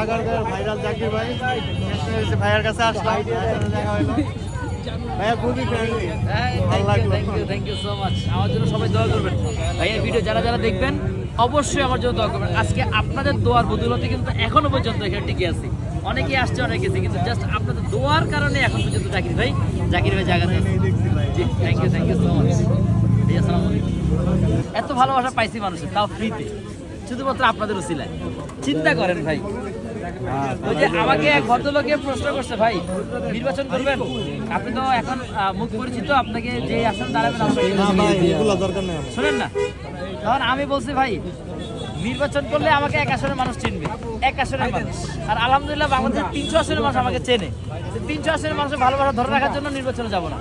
Viral Zakir ভাই ভাইয়ের কাছে আসলাম, দেখা হলো। ভাইয়া খুবই ফ্রেন্ডলি, ভালো লাগলো। Thank you so much. আমার জন্য সবাই দোয়া করবেন। ভাইয়ের ভিডিও যারা যারা দেখবেন অবশ্যই আমার জন্য দোয়া করবেন। আজকে আপনাদের দোয়ার বদৌলতে কিন্তু এখনো পর্যন্ত এখানে টিকে আছি। অনেকেই আসছে, অনেক গেছে, কিন্তু জাস্ট আপনাদের দোয়ার কারণে এখন পর্যন্ত জাকির ভাই জায়গাতে আছে। জি থ্যাংক ইউ সো মাচ। আসসালামু আলাইকুম। এত ভালোবাসা পাইছি মানুষের, তাও ফ্রিতে, শুধুমাত্র আপনাদের উসিলায়। চিন্তা করেন ভাই, ওই যে আমাকে এক ভদ্রলোকে প্রশ্ন করছে, ভাই নির্বাচন করবেন? আপনি তো এখন মুখ পরিচিত, আপনাকে যে আসন দাঁড়াবেন শোনেন না। তখন আমি বলছি, ভাই নির্বাচন করলে আমাকে এক আসনের মানুষ চিনবে, এক আসনের মানুষ। আর আলহামদুলিল্লাহ বাংলাদেশের 300 আসনের মানুষ আমাকে চেনে। 300 আসনের মানুষের ভালোবাসা ধরে রাখার জন্য নির্বাচনে যাব না,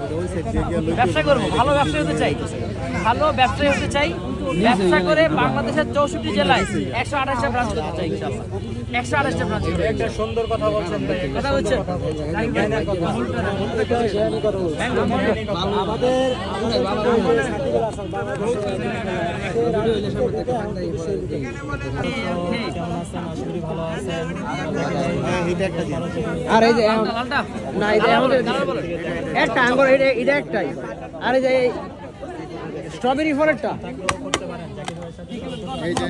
ব্যবসা করবো। ভালো ব্যবসায়ী হতে চাই, ব্যবসা করে বাংলাদেশের 64 জেলায় 128টা ব্রাঞ্চ করতে চাই ইনশাআল্লাহ। 128টা ব্রাঞ্চ। একটা সুন্দর কথা বলছেন ভাই, কথা বলছেন আর এই যে না, এটা আমাদের একটা আঙ্গুর, এটা একটাই। আর এই যে স্ট্রবেরি ফলেরটা, এই যে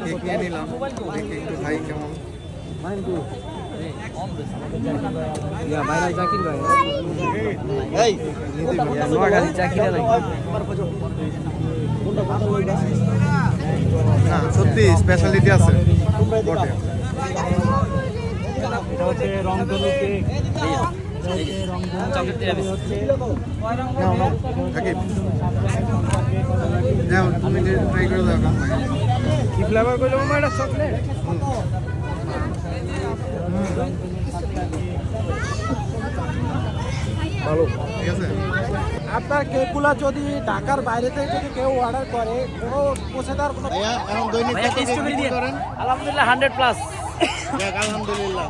কেক নিয়ে নিলাম, দেখি একটু ভাই কেমন। ভাইরাল জাকির ভাই, এই নোয়াখালী জাকির ভাই না, সত্যি স্পেশালিটি আছে বটে। এটা হচ্ছে রংধনু কেক, চকলেট টিরামিস। তুমি ট্রাই করে দেখো কি ফ্লেভার করলো মামা, এটা চকলেট। ভালো, ঠিক আছে। আপনার কেকগুলা যদি ঢাকার বাইরে থেকে যদি কেউ অর্ডার করে, কোনো পৌঁছে দেওয়ার কোনো এখন দৈনিক ভাইয়া টেস্ট করে দিয়ে করেন? আলহামদুলিল্লাহ 100+। আলহামদুলিল্লাহ।